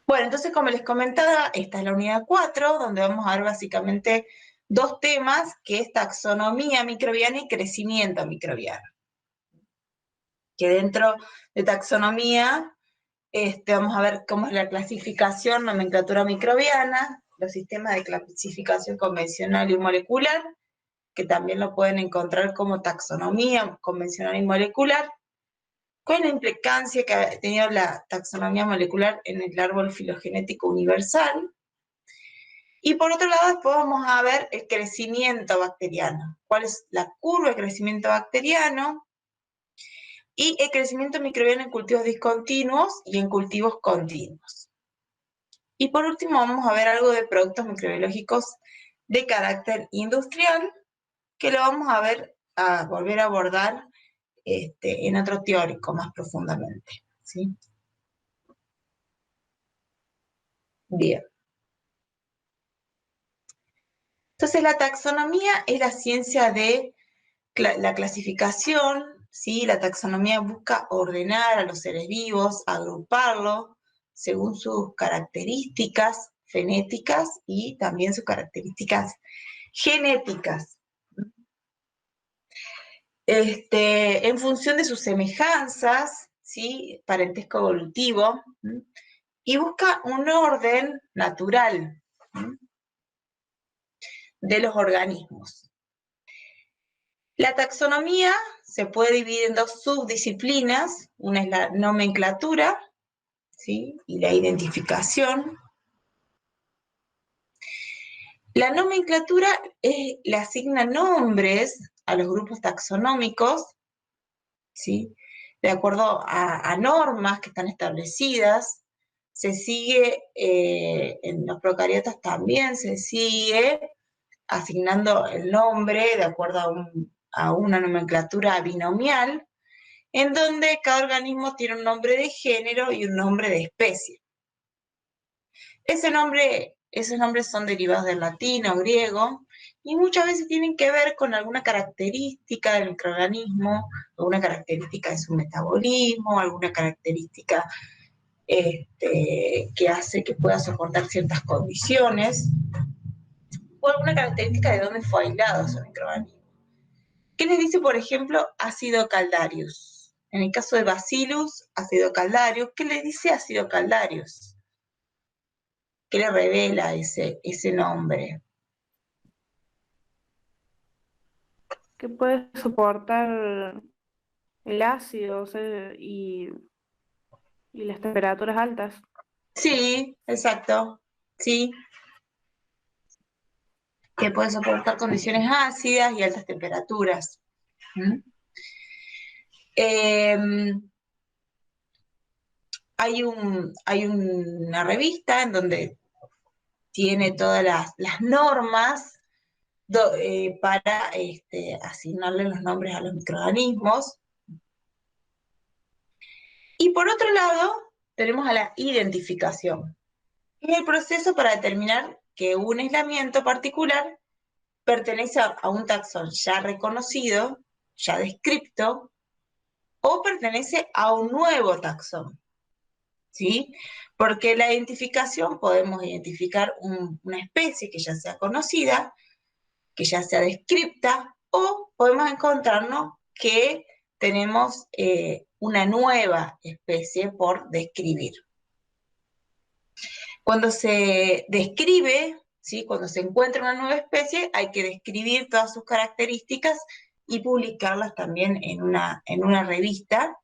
Bueno, entonces como les comentaba, esta es la unidad 4, donde vamos a ver básicamente dos temas, que es taxonomía microbiana y crecimiento microbiano. Que dentro de taxonomía vamos a ver cómo es la clasificación, nomenclatura microbiana, los sistemas de clasificación convencional y molecular, que también lo pueden encontrar como taxonomía convencional y molecular, con la implicancia que ha tenido la taxonomía molecular en el árbol filogenético universal. Y por otro lado, después vamos a ver el crecimiento bacteriano. ¿Cuál es la curva de crecimiento bacteriano? Y el crecimiento microbiano en cultivos discontinuos y en cultivos continuos. Y por último, vamos a ver algo de productos microbiológicos de carácter industrial, que lo vamos a ver, a volver a abordar en otro teórico más profundamente, ¿sí? Bien. Entonces, la taxonomía es la ciencia de la clasificación, ¿sí? La taxonomía busca ordenar a los seres vivos, agruparlos según sus características fenéticas y también sus características genéticas. En función de sus semejanzas, ¿sí? Parentesco evolutivo, y busca un orden natural de los organismos. La taxonomía se puede dividir en dos subdisciplinas, una es la nomenclatura, ¿sí? Y la identificación. La nomenclatura le asigna nombres a los grupos taxonómicos, ¿sí? De acuerdo a normas que están establecidas. Se sigue, en los procariotas también se sigue asignando el nombre de acuerdo a una nomenclatura binomial, en donde cada organismo tiene un nombre de género y un nombre de especie. Esos nombres son derivados del latín o griego, y muchas veces tienen que ver con alguna característica del microorganismo, alguna característica de su metabolismo, alguna característica que hace que pueda soportar ciertas condiciones, o alguna característica de dónde fue aislado ese microorganismo. ¿Qué les dice, por ejemplo, ácido caldarius? En el caso de Bacillus, ácido caldarius, ¿qué le dice ácido caldarius? ¿Qué le revela ese nombre? Que puede soportar el ácido, o sea, y las temperaturas altas. Sí, exacto, sí, que puede soportar condiciones ácidas y altas temperaturas. ¿Mm? Hay una revista en donde tiene todas las normas para asignarle los nombres a los microorganismos. Y por otro lado, tenemos a la identificación. Es el proceso para determinar que un aislamiento particular pertenece a un taxón ya reconocido, ya descripto, o pertenece a un nuevo taxón, ¿sí? Porque la identificación podemos identificar una especie que ya sea conocida, que ya sea descripta, o podemos encontrarnos que tenemos una nueva especie por describir. Cuando se describe, ¿sí? Cuando se encuentra una nueva especie, hay que describir todas sus características y publicarlas también en una revista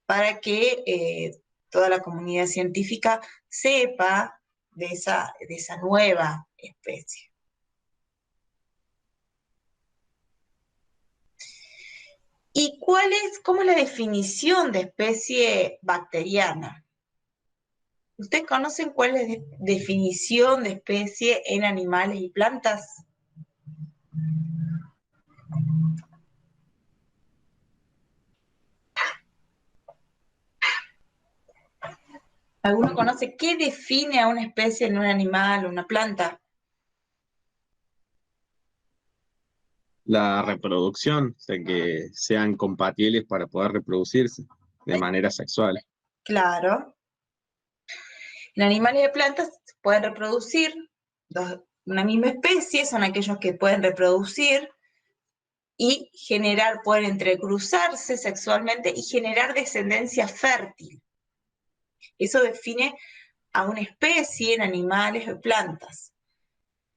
para que toda la comunidad científica sepa de esa nueva especie. ¿Y cómo es la definición de especie bacteriana? ¿Ustedes conocen cuál es la definición de especie en animales y plantas? ¿Alguno conoce qué define a una especie en un animal o una planta? La reproducción, o sea, que sean compatibles para poder reproducirse de manera sexual. Claro. En animales y plantas se pueden reproducir, una misma especie son aquellos que pueden reproducir y generar, pueden entrecruzarse sexualmente y generar descendencia fértil. Eso define a una especie en animales o plantas.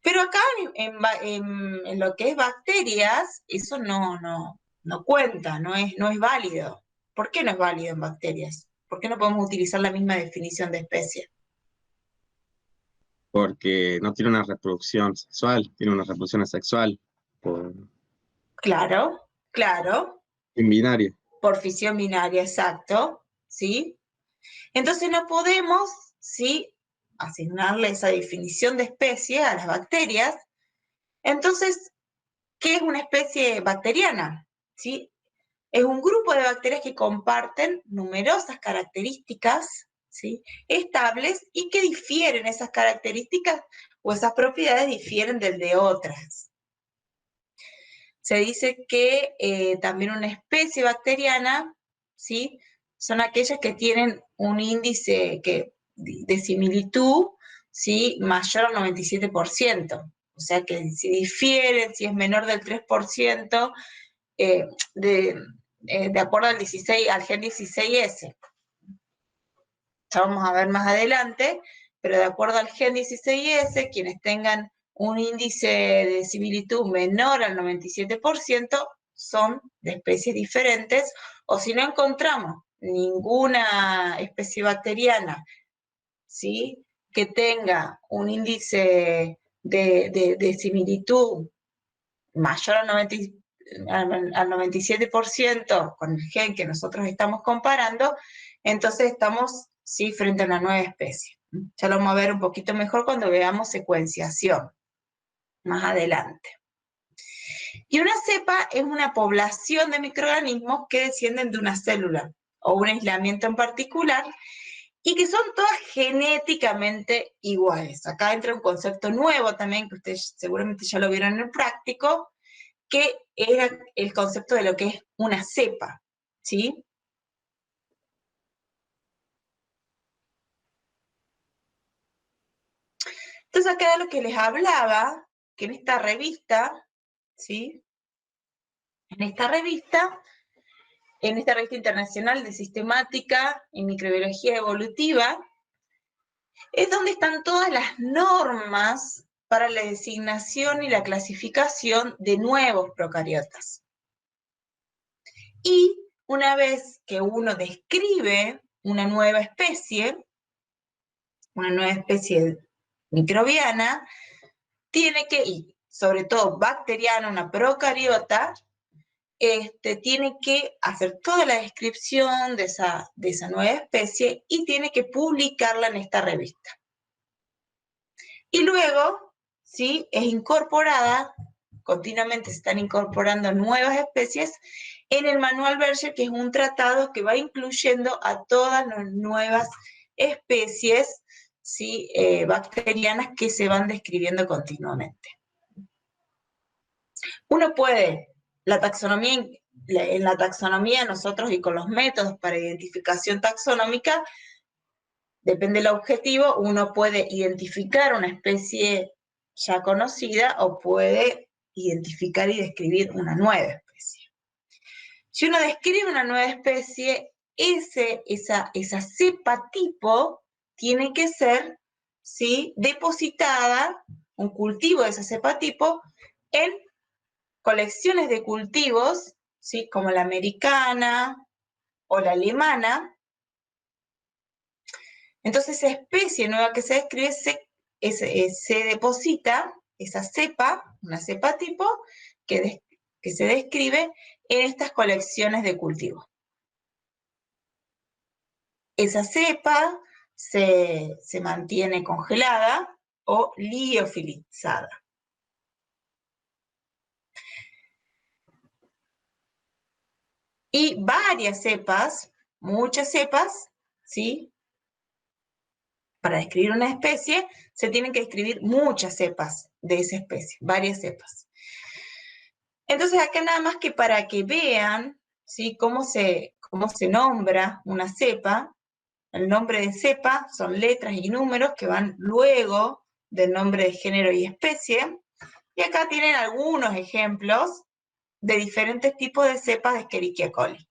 Pero acá en lo que es bacterias, eso no cuenta, no es válido. ¿Por qué no es válido en bacterias? ¿Por qué no podemos utilizar la misma definición de especie? Porque no tiene una reproducción sexual, tiene una reproducción asexual, Claro, claro, en binario. por fisión binaria, exacto, ¿sí? Entonces no podemos, ¿sí?, asignarle esa definición de especie a las bacterias. Entonces, ¿qué es una especie bacteriana? ¿Sí? Es un grupo de bacterias que comparten numerosas características, ¿sí?, estables y que difieren esas características o esas propiedades difieren del de otras. Se dice que también una especie bacteriana, ¿sí?, son aquellas que tienen un índice de similitud, ¿sí?, mayor al 97%. O sea que si difieren, si es menor del 3%, de acuerdo al gen 16S. Ya vamos a ver más adelante, pero de acuerdo al gen 16S, quienes tengan un índice de similitud menor al 97% son de especies diferentes, o si no encontramos ninguna especie bacteriana, ¿sí?, que tenga un índice de similitud mayor al 97% con el gen que nosotros estamos comparando, entonces estamos, sí, frente a una nueva especie. Ya lo vamos a ver un poquito mejor cuando veamos secuenciación, más adelante. Y una cepa es una población de microorganismos que descienden de una célula o un aislamiento en particular y que son todas genéticamente iguales. Acá entra un concepto nuevo también, que ustedes seguramente ya lo vieron en el práctico, que era el concepto de lo que es una cepa, ¿sí? Entonces acá de lo que les hablaba, que en esta revista, ¿sí?, en esta revista internacional de sistemática y microbiología evolutiva, es donde están todas las normas para la designación y la clasificación de nuevos procariotas. Y una vez que uno describe una nueva especie microbiana, tiene que, y sobre todo bacteriana, una procariota, tiene que hacer toda la descripción de esa nueva especie y tiene que publicarla en esta revista. Y luego, ¿sí?, es incorporada, continuamente se están incorporando nuevas especies en el Manual Berger, que es un tratado que va incluyendo a todas las nuevas especies, ¿sí?, bacterianas que se van describiendo continuamente. Uno puede, en la taxonomía nosotros y con los métodos para identificación taxonómica, depende del objetivo, uno puede identificar una especie ya conocida o puede identificar y describir una nueva especie. Si uno describe una nueva especie, esa cepa tipo tiene que ser, ¿sí?, depositada, un cultivo de esa cepa tipo, en colecciones de cultivos, ¿sí?, como la americana o la alemana. Entonces, esa especie nueva que se describe se deposita, esa cepa, una cepa tipo, que se describe en estas colecciones de cultivos. Esa cepa se mantiene congelada o liofilizada. Y varias cepas, muchas cepas, ¿sí?, para describir una especie, se tienen que describir muchas cepas de esa especie, varias cepas. Entonces, acá nada más que para que vean, ¿sí?, cómo se nombra una cepa, El nombre de cepa son letras y números que van luego del nombre de género y especie. Y acá tienen algunos ejemplos de diferentes tipos de cepas de Escherichia coli.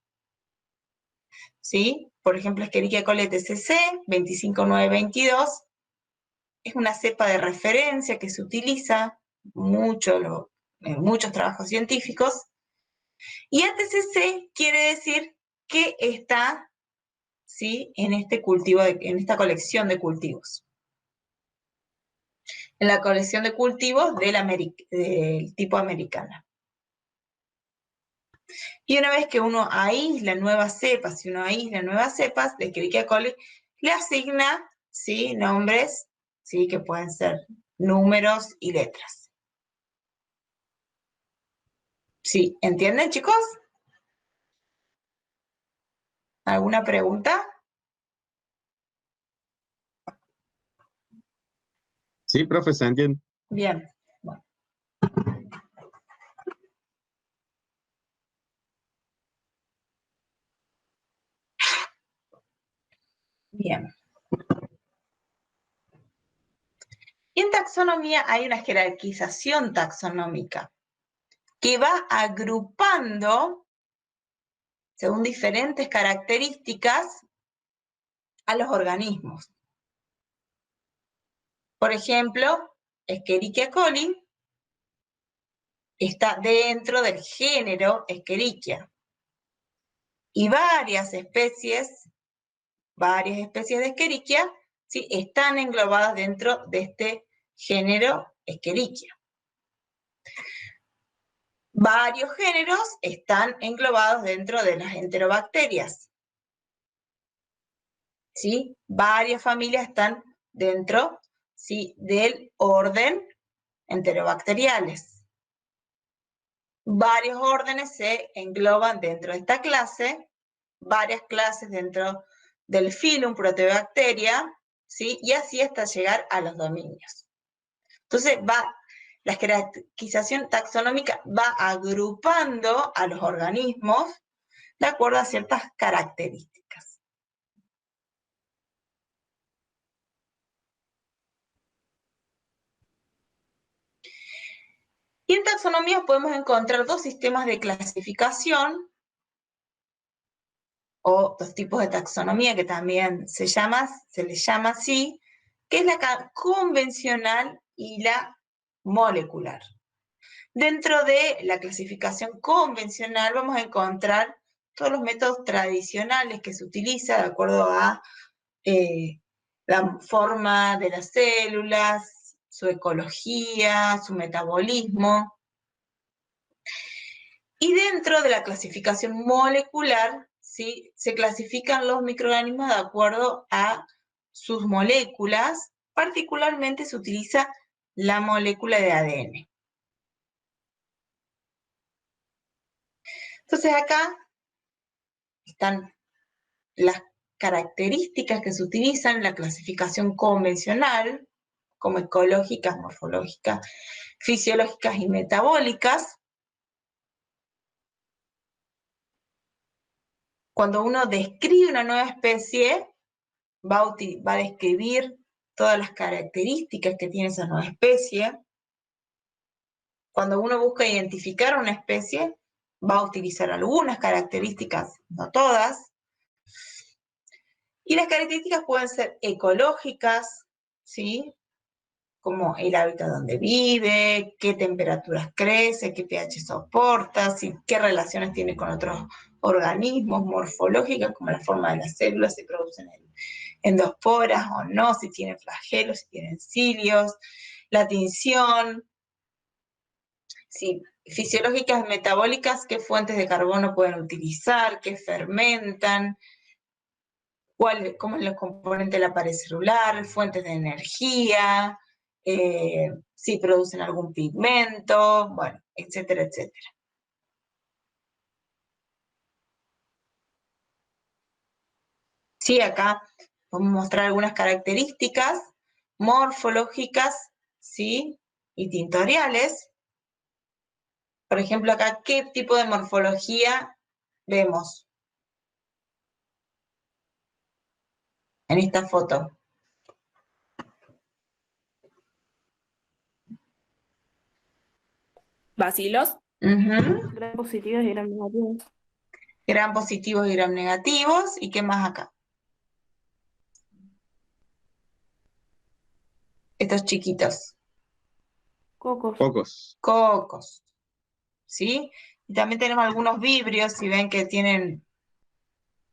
¿Sí? Por ejemplo, Escherichia coli TCC 25922 es una cepa de referencia que se utiliza mucho en muchos trabajos científicos. Y ATCC quiere decir que está, ¿sí?, en este cultivo, en esta colección de cultivos. En la colección de cultivos del tipo americana. Y una vez que uno aísla nuevas cepas, si uno aísla nuevas cepas de Escherichia coli, le asigna, ¿sí?, nombres, ¿sí?, que pueden ser números y letras. ¿Sí? ¿Entienden, chicos? ¿Alguna pregunta? Sí, profe, se entiende. Bien. Bueno. Bien. Y en taxonomía hay una jerarquización taxonómica que va agrupando, según diferentes características, a los organismos. Por ejemplo, Escherichia coli está dentro del género Escherichia. Y varias especies de Escherichia, ¿sí?, están englobadas dentro de este género Escherichia. Varios géneros están englobados dentro de las enterobacterias. ¿Sí? Varias familias están dentro, ¿sí?, del orden enterobacteriales. Varios órdenes se engloban dentro de esta clase, varias clases dentro del filum Proteobacteria, ¿sí?, y así hasta llegar a los dominios. Entonces, la jerarquización taxonómica va agrupando a los organismos de acuerdo a ciertas características. Y en taxonomía podemos encontrar dos sistemas de clasificación, o dos tipos de taxonomía que también se les llama así, que es la convencional y la molecular. Dentro de la clasificación convencional vamos a encontrar todos los métodos tradicionales que se utilizan de acuerdo a la forma de las células, su ecología, su metabolismo. Y dentro de la clasificación molecular, ¿sí?, se clasifican los microorganismos de acuerdo a sus moléculas, particularmente se utiliza la molécula de ADN. Entonces acá están las características que se utilizan en la clasificación convencional, como ecológicas, morfológicas, fisiológicas y metabólicas. Cuando uno describe una nueva especie, va a describir todas las características que tiene esa nueva especie. Cuando uno busca identificar una especie, va a utilizar algunas características, no todas. Y las características pueden ser ecológicas, ¿sí?, como el hábitat donde vive, qué temperaturas crece, qué pH soporta, ¿sí?, qué relaciones tiene con otros organismos, morfológicas, como la forma de las células, si producen endosporas o no, si tienen flagelos, si tienen cilios, la tinción, ¿sí?, fisiológicas, metabólicas, qué fuentes de carbono pueden utilizar, qué fermentan, cómo es el componente de la pared celular, fuentes de energía, si producen algún pigmento, bueno, etcétera, etcétera. Sí, acá vamos a mostrar algunas características morfológicas, ¿sí?, y tintoriales. Por ejemplo, acá, ¿qué tipo de morfología vemos? en esta foto. Bacilos, Ujú. gram positivos y gram negativos. Gram positivos y gram negativos. ¿Y qué más acá? Estos chiquitos, Cocos. Pocos. cocos, ¿sí? Y también tenemos algunos vibrios, si ven que tienen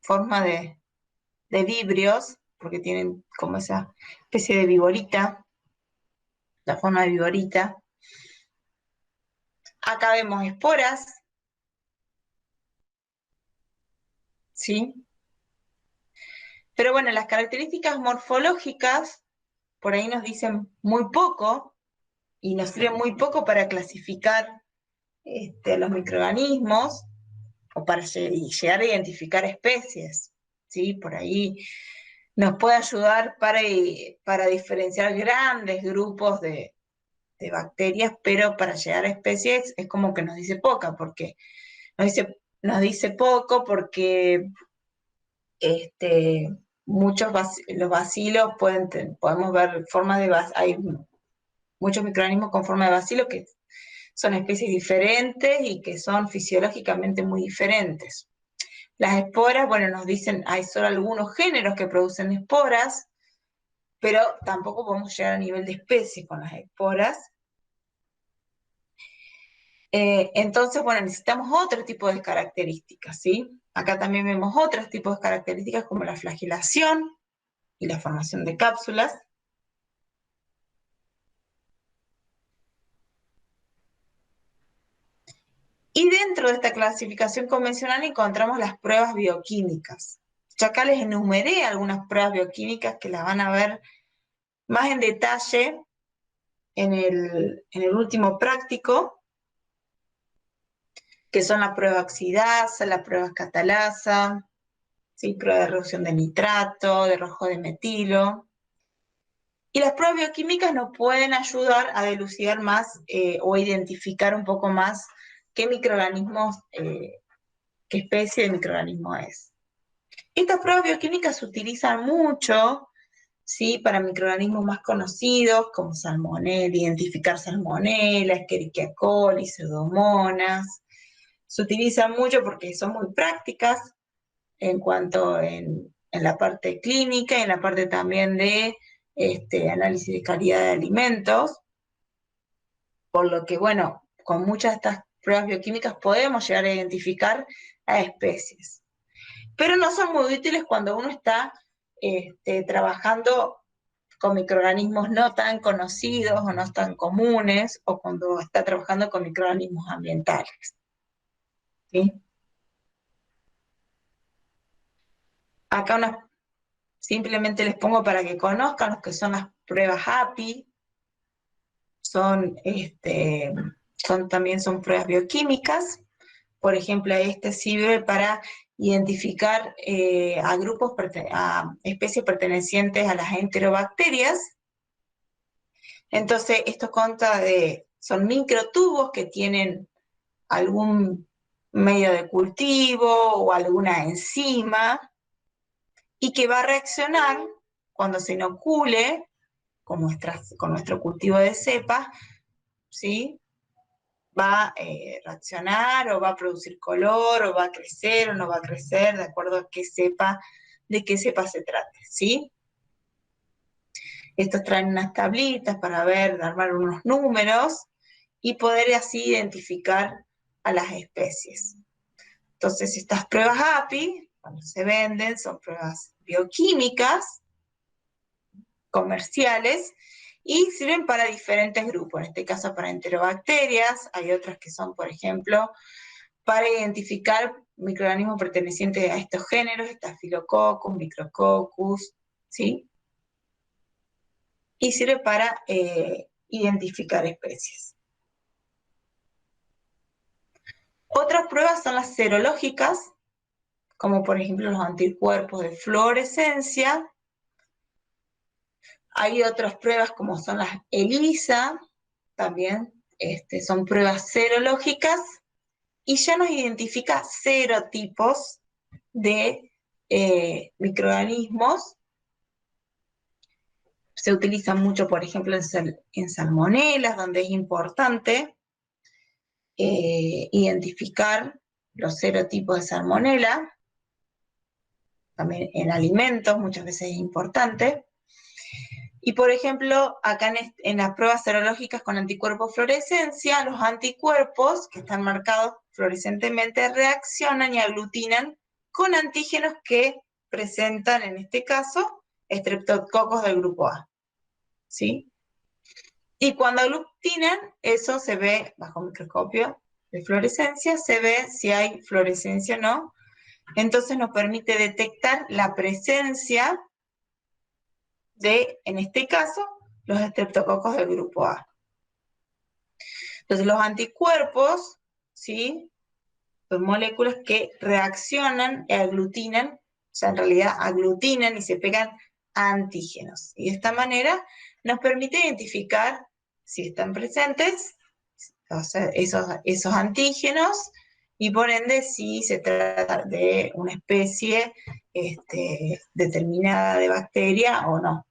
forma de vibrios, porque tienen como esa especie de viborita, la forma de viborita. Acá vemos esporas, ¿sí? Pero bueno, las características morfológicas por ahí nos dicen muy poco y nos sirven muy poco para clasificar los microorganismos o para llegar a identificar especies, ¿sí? Por ahí nos puede ayudar para diferenciar grandes grupos de bacterias, pero para llegar a especies es como que nos dice poca, porque nos dice poco porque muchos los bacilos podemos ver formas hay muchos microorganismos con forma de bacilo que son especies diferentes y que son fisiológicamente muy diferentes. Las esporas, bueno, nos dicen, hay solo algunos géneros que producen esporas, pero tampoco podemos llegar a nivel de especie con las esporas. Entonces, bueno, necesitamos otro tipo de características, ¿sí? Acá también vemos otros tipos de características como la flagelación y la formación de cápsulas. Y dentro de esta clasificación convencional encontramos las pruebas bioquímicas. Yo acá les enumeré algunas pruebas bioquímicas que las van a ver más en detalle en el último práctico, que son las pruebas oxidasa, las pruebas catalasa, ¿sí? Prueba de reducción de nitrato, de rojo de metilo. Y las pruebas bioquímicas nos pueden ayudar a dilucidar más o identificar un poco más qué microorganismos, qué especie de microorganismo es. Estas pruebas bioquímicas se utilizan mucho, ¿sí? Para microorganismos más conocidos como salmonella, identificar salmonella, Escherichia coli, pseudomonas. Se utilizan mucho porque son muy prácticas en cuanto en la parte clínica y en la parte también de análisis de calidad de alimentos, por lo que, bueno, con muchas de estas pruebas bioquímicas podemos llegar a identificar a especies. Pero no son muy útiles cuando uno está trabajando con microorganismos no tan conocidos o no tan comunes, o cuando está trabajando con microorganismos ambientales, ¿sí? Acá simplemente les pongo para que conozcan lo que son las pruebas API, también son pruebas bioquímicas. Por ejemplo, sirve para identificar a especies pertenecientes a las enterobacterias. Entonces, son microtubos que tienen algún medio de cultivo o alguna enzima y que va a reaccionar cuando se inocule con nuestro cultivo de cepas, ¿sí? Va a reaccionar o va a producir color o va a crecer o no va a crecer de acuerdo a de qué cepa se trate, ¿sí? Estos traen unas tablitas para armar unos números y poder así identificar a las especies. Entonces, estas pruebas API, cuando se venden, son pruebas bioquímicas, comerciales, y sirven para diferentes grupos, en este caso para enterobacterias, hay otras que son, por ejemplo, para identificar microorganismos pertenecientes a estos géneros, Staphylococcus, Micrococcus, ¿sí? Y sirve para identificar especies. Otras pruebas son las serológicas, como por ejemplo los anticuerpos de fluorescencia. Hay otras pruebas como son las ELISA, también son pruebas serológicas, y ya nos identifica serotipos de microorganismos Se utiliza mucho, por ejemplo, en salmonelas, donde es importante identificar los serotipos de salmonela. También en alimentos muchas veces es importante. Y por ejemplo, acá en las pruebas serológicas con anticuerpos fluorescencia, los anticuerpos que están marcados fluorescentemente reaccionan y aglutinan con antígenos que presentan, en este caso, estreptococos del grupo A. ¿Sí? Y cuando aglutinan, eso se ve bajo microscopio de fluorescencia, se ve si hay fluorescencia o no. Entonces nos permite detectar la presencia de, en este caso, los estreptococos del grupo A. Entonces los anticuerpos, ¿sí?, son moléculas que reaccionan y aglutinan, o sea, en realidad aglutinan y se pegan a antígenos. Y de esta manera nos permite identificar si están presentes, o sea, esos antígenos, y por ende si se trata de una especie determinada de bacteria o no.